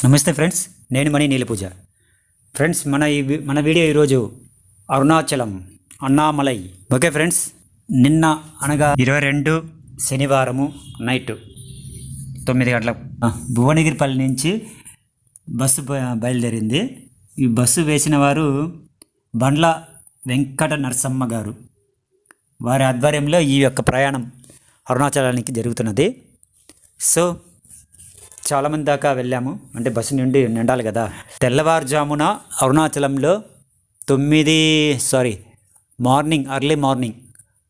నమస్తే ఫ్రెండ్స్, నేను మణి నీలపూజ. ఫ్రెండ్స్, మన వీడియో ఈరోజు అరుణాచలం అన్నామలై. ఓకే ఫ్రెండ్స్, నిన్న అనగా 22 శనివారము నైట్ 9 గంటలకు భువనగిరిపల్లి నుంచి బస్సు బయలుదేరింది. ఈ బస్సు వేసిన వారు బండ్ల వెంకట నరసమ్మ గారు. వారి ఆధ్వర్యంలో ఈ యొక్క ప్రయాణం అరుణాచలానికి జరుగుతున్నది. సో చాలామంది దాకా వెళ్ళాము, అంటే బస్సు నుండి నిండాలి కదా. తెల్లవారుజామున అరుణాచలంలో ఎర్లీ మార్నింగ్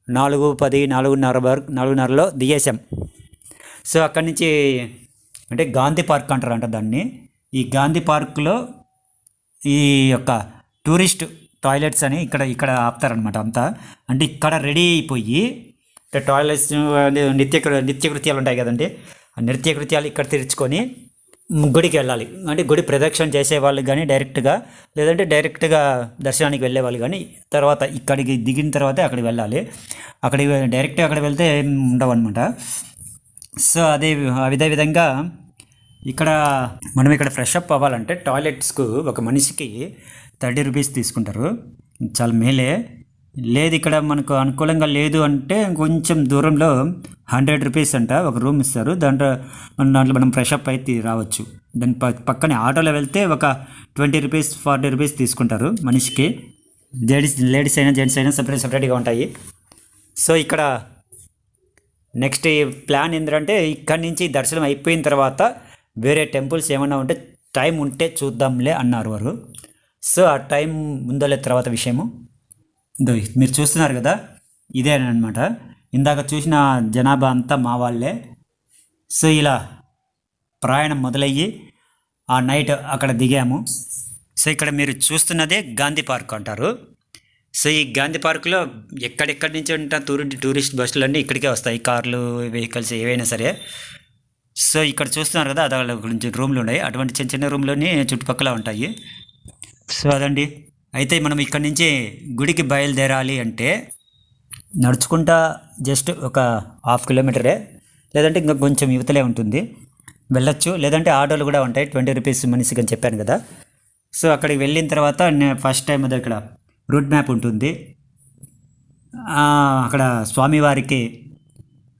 4:10, 4:30లో దిగేసాం. సో అక్కడి నుంచి అంటే గాంధీ పార్క్ అంటారంట దాన్ని. ఈ గాంధీ పార్క్లో ఈ యొక్క టూరిస్ట్ టాయిలెట్స్ అని ఇక్కడ ఆపుతారనమాట అంతా. అంటే ఇక్కడ రెడీ అయిపోయి టాయిలెట్స్ నిత్యకృత్యాలు ఉంటాయి కదండి. ఆ నిత్యకృత్యాలు ఇక్కడ తెరుచుకొని గుడికి వెళ్ళాలి. అంటే గుడి ప్రదక్షిణ చేసే వాళ్ళు కానీ డైరెక్ట్గా దర్శనానికి వెళ్ళే వాళ్ళు కానీ తర్వాత ఇక్కడికి దిగిన తర్వాత అక్కడికి వెళ్ళాలి. డైరెక్ట్గా అక్కడ వెళ్తే ఉండవు అనమాట. సో అదే విధంగా మనం ఇక్కడ ఫ్రెష్ అప్ అవ్వాలంటే టాయిలెట్స్కు ఒక మనిషికి 30 రూపీస్ తీసుకుంటారు. చాలా మేలే. లేదు ఇక్కడ మనకు అనుకూలంగా లేదు అంటే కొంచెం దూరంలో 100 రూపీస్ అంట ఒక రూమ్ ఇస్తారు. దాంట్లో మనం ఫ్రెష్ అప్ అయితే రావచ్చు. దాని పక్కనే ఆటోలో వెళ్తే ఒక 20 రూపీస్ 40 రూపీస్ తీసుకుంటారు మనిషికి. లేడీస్ అయినా జెంట్స్ అయినా సపరేట్గా ఉంటాయి. సో ఇక్కడ నెక్స్ట్ ప్లాన్ ఏంటంటే ఇక్కడి నుంచి దర్శనం అయిపోయిన తర్వాత వేరే టెంపుల్స్ ఏమన్నా ఉంటే టైం ఉంటే చూద్దాంలే అన్నారు వారు. సో ఆ టైం ఉందో లేదు తర్వాత విషయము. మీరు చూస్తున్నారు కదా, ఇదేనమాట. ఇందాక చూసిన జనాభా అంతా మా వాళ్ళే. సో ఇలా ప్రయాణం మొదలయ్యి ఆ నైట్ అక్కడ దిగాము. సో ఇక్కడ మీరు చూస్తున్నదే గాంధీ పార్క్ అంటారు. సో ఈ గాంధీ పార్కులో ఎక్కడెక్కడి నుంచి ఉంటా టూరిస్ట్ బస్సులన్నీ ఇక్కడికే వస్తాయి, కార్లు, వెహికల్స్ ఏవైనా సరే. సో ఇక్కడ చూస్తున్నారు కదా, అదే గురించి రూమ్లు ఉన్నాయి. అటువంటి చిన్న చిన్న రూమ్లోని చుట్టుపక్కల ఉంటాయి. సో అదండి. అయితే మనం ఇక్కడి నుంచి గుడికి బయలుదేరాలి అంటే నడుచుకుంటా జస్ట్ ఒక 1/2 కిలోమీటరే, లేదంటే ఇంకా కొంచెం యువతలే ఉంటుంది, వెళ్ళొచ్చు. లేదంటే ఆటోలు కూడా ఉంటాయి, 20 రూపీస్ మనిషికి అని చెప్పాను కదా. సో అక్కడికి వెళ్ళిన తర్వాత ఫస్ట్ టైం అదే ఇక్కడ రూట్ మ్యాప్ ఉంటుంది. అక్కడ స్వామివారికి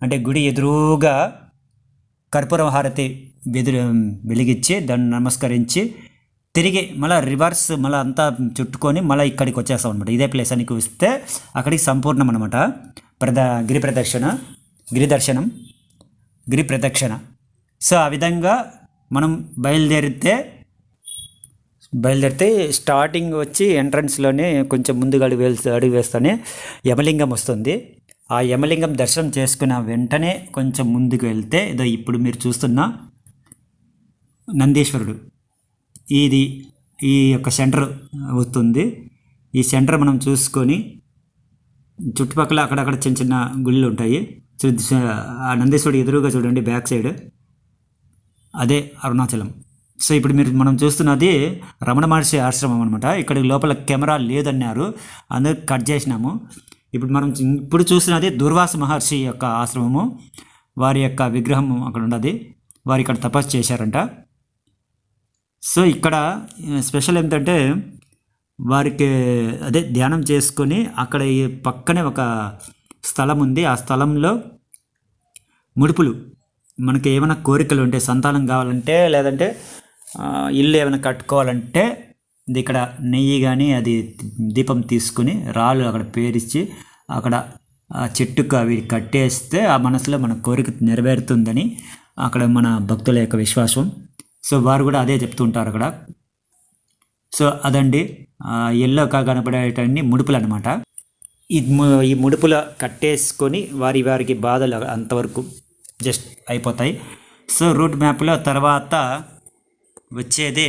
అంటే గుడి ఎదురుగా కర్పూరం హారతి వెలిగించి దాన్ని నమస్కరించి తిరిగి మళ్ళీ రివర్స్ మళ్ళీ చుట్టుకొని మళ్ళీ ఇక్కడికి వచ్చేస్తాం అనమాట. ఇదే ప్లేస్ అని వస్తే అక్కడికి సంపూర్ణం అనమాట. గిరి ప్రదక్షిణ. సో ఆ విధంగా మనం బయలుదేరితే స్టార్టింగ్ వచ్చి ఎంట్రన్స్లోనే కొంచెం ముందుగా అడుగు వేస్తూనే యమలింగం వస్తుంది. ఆ యమలింగం దర్శనం చేసుకున్న వెంటనే కొంచెం ముందుకు వెళ్తే ఇప్పుడు మీరు చూస్తున్న నందీశ్వరుడు ఈ యొక్క సెంటర్ వస్తుంది. ఈ సెంటర్ మనం చూసుకొని చుట్టుపక్కల అక్కడక్కడ చిన్న చిన్న గుళ్ళు ఉంటాయి. ఆ నందీశ్వరుడు ఎదురుగా చూడండి, బ్యాక్ సైడ్ అదే అరుణాచలం. సో ఇప్పుడు మనం చూస్తున్నది రమణ మహర్షి ఆశ్రమం అనమాట. ఇక్కడ లోపల కెమెరా లేదన్నారు, అందుకు కట్ చేసినాము. ఇప్పుడు చూస్తున్నది దుర్వాస మహర్షి యొక్క ఆశ్రమము. వారి యొక్క విగ్రహం అక్కడ ఉన్నది. వారు ఇక్కడ తపస్సు చేశారంట. సో ఇక్కడ స్పెషల్ ఏంటంటే వారికి ధ్యానం చేసుకొని అక్కడ ఈ పక్కనే ఒక స్థలం ఉంది. ఆ స్థలంలో ముడుపులు, మనకి ఏమైనా కోరికలు ఉంటే, సంతానం కావాలంటే, లేదంటే ఇల్లు ఏమైనా కట్టుకోవాలంటే ఇక్కడ నెయ్యి కానీ దీపం తీసుకుని రాళ్ళు అక్కడ పేరిచ్చి అక్కడ ఆ చెట్టుకు అవి కట్టేస్తే ఆ మనసులో మన కోరిక నెరవేరుతుందని అక్కడ మన భక్తుల యొక్క విశ్వాసం. సో వారు కూడా అదే చెప్తుంటారు అక్కడ. సో అదండి, ఎల్లోగా కనపడేటన్ని ముడుపులు అనమాట. ఈ ముడుపుల కట్టేసుకొని వారికి బాధలు అంతవరకు జస్ట్ అయిపోతాయి. సో రూట్ మ్యాప్లో తర్వాత వచ్చేదే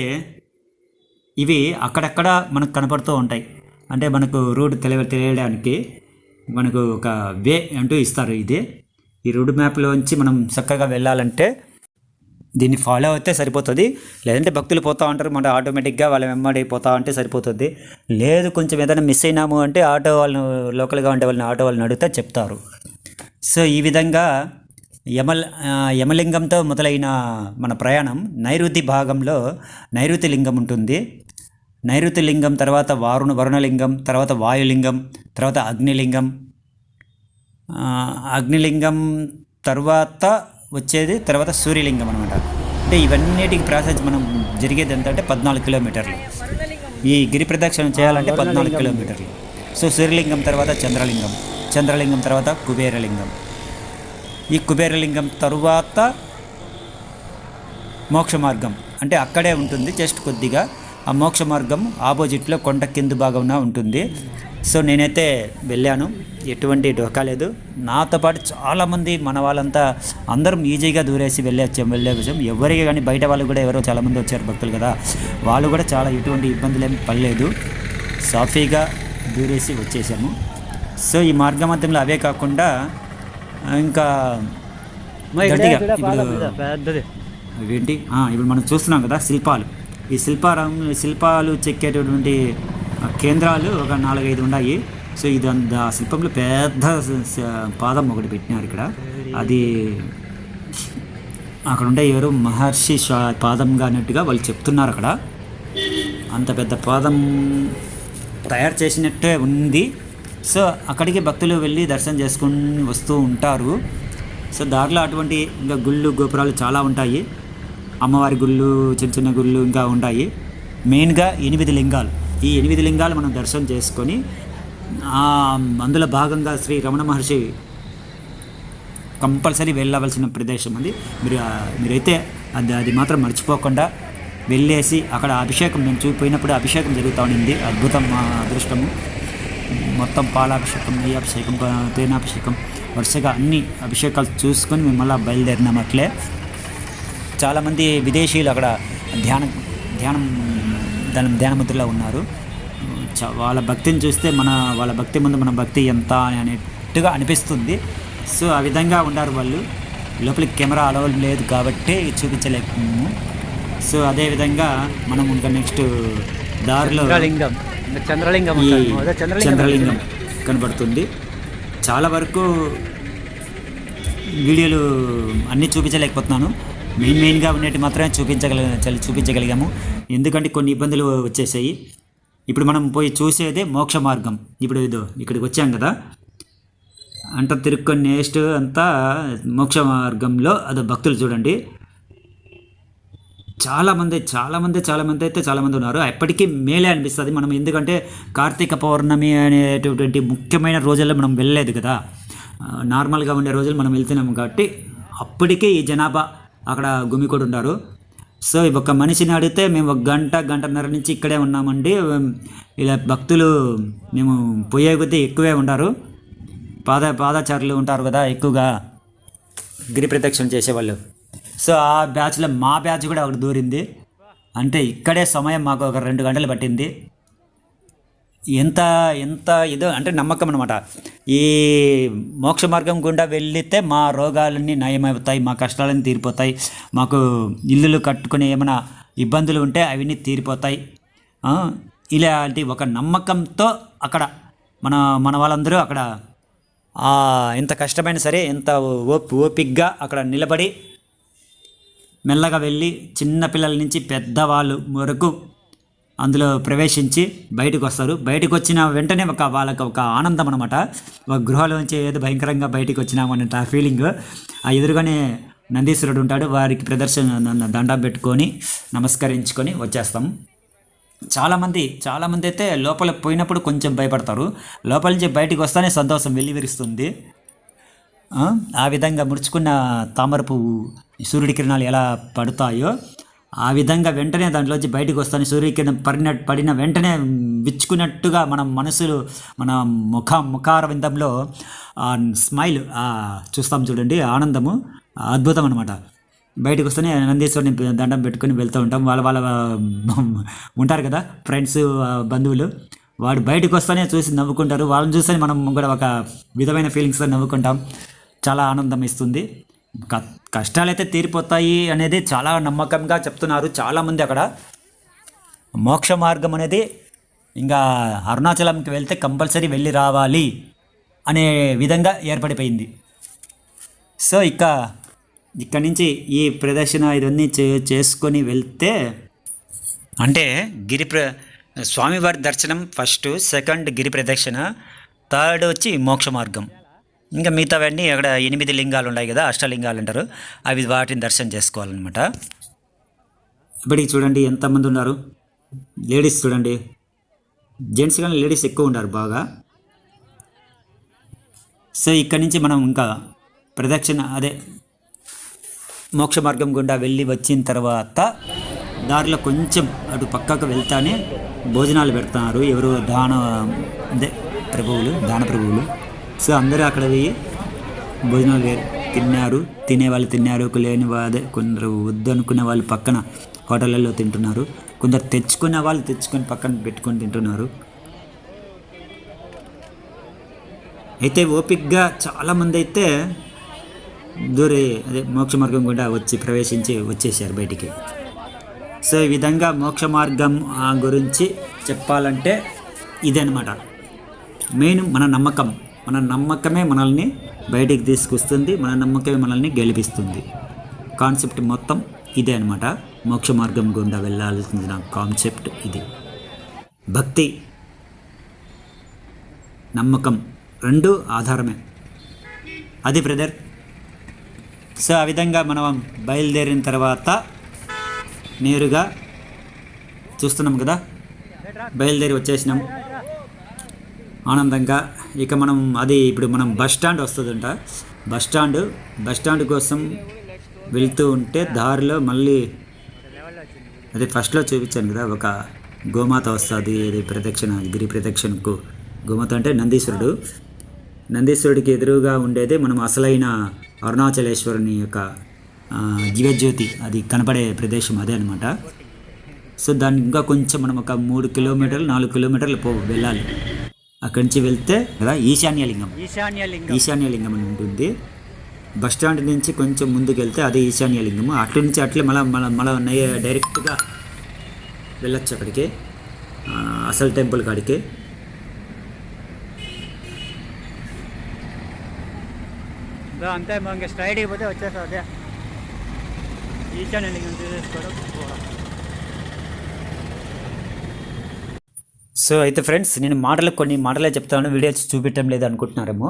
ఇవి అక్కడక్కడ మనకు కనపడుతూ ఉంటాయి. అంటే మనకు రూట్ తెలియడానికి మనకు ఒక వే అంటూ ఇస్తారు. ఈ రూట్ మ్యాప్లోంచి మనం చక్కగా వెళ్ళాలంటే దీన్ని ఫాలో అయితే సరిపోతుంది. లేదంటే భక్తులు పోతూ ఉంటారు, మన ఆటోమేటిక్గా వాళ్ళ వెంబడి పోతూ ఉంటే సరిపోతుంది. లేదు కొంచెం ఏదైనా మిస్ అయినాము అంటే ఆటో వాళ్ళని, లోకల్గా ఉండే ఆటో వాళ్ళని అడిగితే చెప్తారు. సో ఈ విధంగా యమలింగంతో మొదలైన మన ప్రయాణం నైరుతి భాగంలో నైరుతి లింగం ఉంటుంది. నైరుతి లింగం తర్వాత వరుణలింగం, తర్వాత వాయులింగం, తర్వాత అగ్నిలింగం తర్వాత వచ్చేది తర్వాత సూర్యలింగం అనమాట. అంటే ఇవన్నిటికి ప్రాసెస్ మనం జరిగేది ఎంత అంటే 14 కిలోమీటర్లు. ఈ గిరి ప్రదక్షిణ చేయాలంటే 14 కిలోమీటర్లు. సో సూర్యలింగం తర్వాత చంద్రలింగం తర్వాత కుబేరలింగం, ఈ కుబేరలింగం తరువాత మోక్ష మార్గం అంటే అక్కడే ఉంటుంది జస్ట్ కొద్దిగా. ఆ మోక్ష మార్గం ఆపోజిట్లో కొండ కింద భాగంలో ఉంటుంది. సో నేనైతే వెళ్ళాను, ఎటువంటి డోకా లేదు. నాతో పాటు చాలామంది మన వాళ్ళంతా అందరం ఈజీగా దూరేసి వెళ్ళే విషయం ఎవరికి కానీ బయట వాళ్ళు కూడా ఎవరో చాలామంది వచ్చారు భక్తులు కదా, వాళ్ళు కూడా చాలా ఎటువంటి ఇబ్బందులు ఏమి పడలేదు, సాఫీగా దూరేసి వచ్చేసాము. సో ఈ మార్గ మధ్యంలో అవే కాకుండా ఇంకా గట్టిగా ఏంటి ఇప్పుడు మనం చూస్తున్నాం కదా శిల్పాలు, ఈ శిల్పాలు చెక్కేటటువంటి కేంద్రాలు ఒక 4-5 ఉన్నాయి. సో ఇది ఆ శిల్పంలో పెద్ద పాదం ఒకటి పెట్టినారు ఇక్కడ. అది అక్కడ ఉండే ఎవరు మహర్షి పాదంగా అన్నట్టుగా వాళ్ళు చెప్తున్నారు. అక్కడ అంత పెద్ద పాదం తయారు చేసినట్టే ఉంది. సో అక్కడికి భక్తులు వెళ్ళి దర్శనం చేసుకుని వస్తూ ఉంటారు. సో దారిలో అటువంటి ఇంకా గుళ్ళు గోపురాలు చాలా ఉంటాయి, అమ్మవారి గుళ్ళు, చిన్న చిన్న గుళ్ళు ఇంకా ఉంటాయి. మెయిన్గా 8 లింగాలు, ఈ 8 లింగాలు మనం దర్శనం చేసుకొని అందులో భాగంగా శ్రీ రమణ మహర్షి కంపల్సరీ వెళ్ళవలసిన ప్రదేశం అది. మీరైతే అది మాత్రం మర్చిపోకుండా వెళ్ళేసి అక్కడ అభిషేకం మేము చూపిపోయినప్పుడు అభిషేకం జరుగుతూ ఉండింది. అద్భుతం, మా అదృష్టము. మొత్తం పాలాభిషేకం, నెయ్యాభిషేకం, తేనాభిషేకం, వరుసగా అన్ని అభిషేకాలు చూసుకొని మేము మళ్ళీ బయలుదేరినాం. అట్లే చాలామంది విదేశీయులు అక్కడ ధ్యానముద్రలో ఉన్నారు. వాళ్ళ భక్తిని చూస్తే వాళ్ళ భక్తి ముందు మన భక్తి ఎంత అనేట్టుగా అనిపిస్తుంది. సో ఆ విధంగా ఉన్నారు వాళ్ళు. లోపలికి కెమెరా అలౌ లేదు కాబట్టి చూపించలేము. సో అదేవిధంగా మనం ఇంకా నెక్స్ట్ దారిలో చంద్రలింగం కనబడుతుంది. చాలా వరకు వీడియోలు అన్నీ చూపించలేకపోతున్నాను, మెయిన్గా ఉన్నట్టు మాత్రమే చూపించగలిగాము. ఎందుకంటే కొన్ని ఇబ్బందులు వచ్చేసాయి. ఇప్పుడు మనం పోయి చూసేదే మోక్ష మార్గం. ఇప్పుడు ఇక్కడికి వచ్చాం కదా, అంతా తిరుక్కొని నెక్స్ట్ అంతా మోక్ష మార్గంలో అదో భక్తులు చూడండి చాలామంది ఉన్నారు. ఎప్పటికీ మేలే అనిపిస్తుంది మనం, ఎందుకంటే కార్తీక పౌర్ణమి అనేటటువంటి ముఖ్యమైన రోజుల్లో మనం వెళ్ళలేదు కదా, నార్మల్గా ఉండే రోజులు మనం వెళ్తున్నాము కాబట్టి అప్పటికే ఈ జనాభా అక్కడ గుమికూడి ఉన్నారు. సో ఒక మనిషిని అడిగితే మేము 1 గంటన్నర నుంచి ఇక్కడే ఉన్నామండి. ఇలా భక్తులు మేము పోయే కొద్దీ ఎక్కువే ఉంటారు, పాదాచారులు ఉంటారు కదా ఎక్కువగా గిరి ప్రదక్షిణ చేసేవాళ్ళు. సో ఆ బ్యాచ్లో మా బ్యాచ్ కూడా ఒకటి దూరింది. అంటే ఇక్కడే సమయం మాకు ఒక 2 గంటలు పట్టింది. ఎంత ఇదో అంటే నమ్మకం అనమాట. ఈ మోక్ష మార్గం గుండా వెళితే మా రోగాలన్నీ నయమవుతాయి, మా కష్టాలన్నీ తీరిపోతాయి, మాకు ఇల్లులు కట్టుకునే ఏమైనా ఇబ్బందులు ఉంటే అవన్నీ తీరిపోతాయి. ఇలాంటి ఒక నమ్మకంతో అక్కడ మన వాళ్ళందరూ అక్కడ ఎంత కష్టమైనా సరే ఎంత ఓపికగా అక్కడ నిలబడి మెల్లగా వెళ్ళి చిన్నపిల్లల నుంచి పెద్దవాళ్ళు వరకు అందులో ప్రవేశించి బయటకు వస్తారు. బయటకు వచ్చిన వెంటనే వాళ్ళకి ఒక ఆనందం అనమాట. ఒక గృహలోంచి ఏదో భయంకరంగా బయటకు వచ్చినామన్నట్టు ఆ ఫీలింగ్. ఆ ఎదురుగానే నందీశ్వరుడు ఉంటాడు, వారికి ప్రదర్శన దండం పెట్టుకొని నమస్కరించుకొని వచ్చేస్తాం. చాలామంది అయితే లోపల పోయినప్పుడు కొంచెం భయపడతారు, లోపల నుంచి బయటకు వస్తానే సంతోషం వెల్లివిరుస్తుంది. ఆ విధంగా ముడుచుకున్న తామర పువ్వు సూర్యుడి కిరణాలు ఎలా పడతాయో ఆ విధంగా వెంటనే దాంట్లోంచి బయటకు వస్తాను. సూర్యకిరణం పడిన వెంటనే విచ్చుకున్నట్టుగా మన మనసులు, మన ముఖారవిందంలో స్మైల్ చూస్తాం చూడండి, ఆనందము అద్భుతం అనమాట. బయటకు వస్తేనే నందీశ్వరుని దండం పెట్టుకొని వెళ్తూ ఉంటాం. వాళ్ళ ఉంటారు కదా ఫ్రెండ్స్, బంధువులు, వాడు బయటకు వస్తేనే చూసి నవ్వుకుంటారు. వాళ్ళని చూస్తే మనం కూడా ఒక విధమైన ఫీలింగ్స్తో నవ్వుకుంటాం. చాలా ఆనందం ఇస్తుంది. కష్టాలైతే తీరిపోతాయి అనేది చాలా నమ్మకంగా చెప్తున్నారు చాలామంది. అక్కడ మోక్ష మార్గం అనేది ఇంకా అరుణాచలంకి వెళ్తే కంపల్సరీ వెళ్ళి రావాలి అనే విధంగా ఏర్పడిపోయింది. సో ఇక్కడ నుంచి ఈ ప్రదక్షిణ ఇవన్నీ చేసుకొని వెళ్తే అంటే స్వామివారి దర్శనం ఫస్ట్, సెకండ్ గిరి ప్రదక్షిణ, థర్డ్ వచ్చి మోక్ష మార్గం. ఇంకా మిగతావన్నీ అక్కడ 8 లింగాలు ఉన్నాయి కదా, అష్టలింగాలు అంటారు, అవి వాటిని దర్శనం చేసుకోవాలన్నమాట. ఇప్పటికి చూడండి ఎంతమంది ఉన్నారు. లేడీస్ చూడండి, జెంట్స్ కానీ లేడీస్ ఎక్కువ ఉన్నారు బాగా. సో ఇక్కడి నుంచి మనం ఇంకా ప్రదక్షిణ అదే మోక్ష మార్గం గుండా వెళ్ళి వచ్చిన తర్వాత దారిలో కొంచెం అటు పక్కకు వెళ్తానే భోజనాలు పెడుతున్నారు ఎవరు దాన ప్రభువులు. సో అందరూ అక్కడ పోయి భోజనాలు తిన్నారు. తినేవాళ్ళు తిన్నారు, లేని అదే కొందరు వద్దు అనుకునే వాళ్ళు పక్కన హోటళ్ళల్లో తింటున్నారు, కొందరు తెచ్చుకునే వాళ్ళు తెచ్చుకొని పక్కన పెట్టుకొని తింటున్నారు. అయితే ఓపిక్గా చాలామంది అయితే అదే మోక్ష మార్గం గుండా ప్రవేశించి వచ్చేసారు బయటికి. సో ఈ విధంగా మోక్ష మార్గం గురించి చెప్పాలంటే ఇదనమాట మెయిన్. మన నమ్మకమే మనల్ని బయటికి తీసుకొస్తుంది, మన నమ్మకమే మనల్ని గెలిపిస్తుంది. కాన్సెప్ట్ మొత్తం ఇదే అనమాట. మోక్ష మార్గం గుండా వెళ్ళాల్సిన కాన్సెప్ట్ ఇది. భక్తి, నమ్మకం రెండు ఆధారమే. అది బ్రదర్. సో ఆ విధంగా మనం బయలుదేరిన తర్వాత నేరుగా చూస్తున్నాం కదా, బయలుదేరి వచ్చేసినాం ఆనందంగా. ఇక మనం ఇప్పుడు మనం బస్ స్టాండ్ వస్తుందంట. బస్ స్టాండ్ కోసం వెళ్తూ ఉంటే దారిలో మళ్ళీ అదే ఫస్ట్లో చూపించాను కదా, ఒక గోమాత వస్తుంది. ఇది గిరి ప్రదక్షిణకు గోమాత అంటే నందీశ్వరుడికి ఎదురుగా ఉండేది మనం అసలైన అరుణాచలేశ్వరుని యొక్క జీవజ్యోతి, అది కనపడే ప్రదేశం అదే అనమాట. సో దాన్ని ఇంకా కొంచెం మనం ఒక 3 కిలోమీటర్లు 4 కిలోమీటర్లు వెళ్ళాలి. అక్కడి నుంచి వెళ్తే కదా ఈశాన్యలింగం అని ఉంటుంది. బస్ స్టాండ్ నుంచి కొంచెం ముందుకు వెళ్తే అదే ఈశాన్యలింగము. అట్ల నుంచి అట్లే మళ్ళీ డైరెక్ట్గా వెళ్ళొచ్చు అక్కడికి, అసలు టెంపుల్ కాడికి. అంతే ఇంకా స్ట్రైట్ అయిపోతే వచ్చేస్తా. అదే ఈశాన్యలింగం తీసేసుకోవడం. సో అయితే ఫ్రెండ్స్, నేను కొన్ని మాటలే చెప్తాను, వీడియో చూపించడం లేదు అనుకుంటున్నారేమో.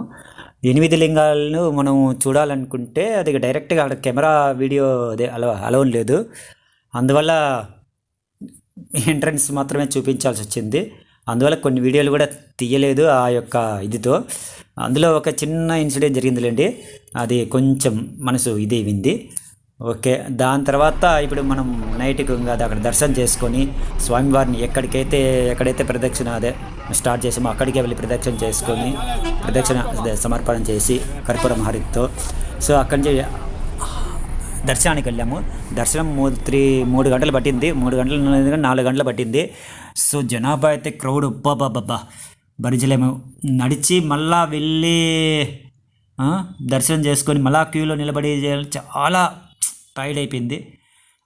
8 లింగాలను మనం చూడాలనుకుంటే అది డైరెక్ట్గా అక్కడ కెమెరా వీడియో అదే అలవన్ లేదు, అందువల్ల ఎంట్రన్స్ మాత్రమే చూపించాల్సి వచ్చింది. అందువల్ల కొన్ని వీడియోలు కూడా తీయలేదు ఆ యొక్క ఇదితో. అందులో ఒక చిన్న ఇన్సిడెంట్ జరిగిందిలేండి, అది కొంచెం మనసు ఇదేవింది. ఓకే, దాని తర్వాత ఇప్పుడు మనం నైట్కి అది అక్కడ దర్శనం చేసుకొని స్వామివారిని ఎక్కడైతే ప్రదక్షిణ స్టార్ట్ చేసామో అక్కడికే వెళ్ళి ప్రదక్షిణ చేసుకొని సమర్పణ చేసి కర్పూర హారతితో. సో అక్కడి నుంచి దర్శనానికి వెళ్ళాము. దర్శనం 3 గంటలు పట్టింది, 3 గంటలు 4 గంటలు పట్టింది. సో జనాభా అయితే క్రౌడ్ బాబా భరించలేము. నడిచి మళ్ళా వెళ్ళి దర్శనం చేసుకొని మళ్ళా క్యూలో నిలబడి చాలా టైర్డ్ అయిపోయింది.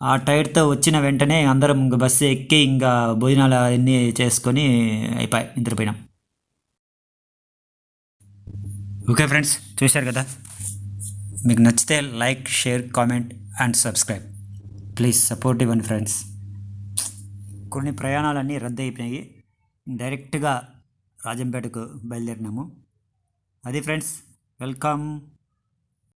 ఆ టైర్డ్తో వచ్చిన వెంటనే అందరం బస్సు ఎక్కి ఇంకా భోజనాలు అన్నీ చేసుకొని నిద్రపోయినాం. ఓకే ఫ్రెండ్స్, చూశారు కదా, మీకు నచ్చితే like, share, comment and subscribe. Please support ఇవ్వండి ఫ్రెండ్స్. కొన్ని ప్రయాణాలన్నీ రద్దు అయిపోయినాయి, డైరెక్ట్గా రాజంపేటకు బయలుదేరినాము. అది ఫ్రెండ్స్, వెల్కమ్.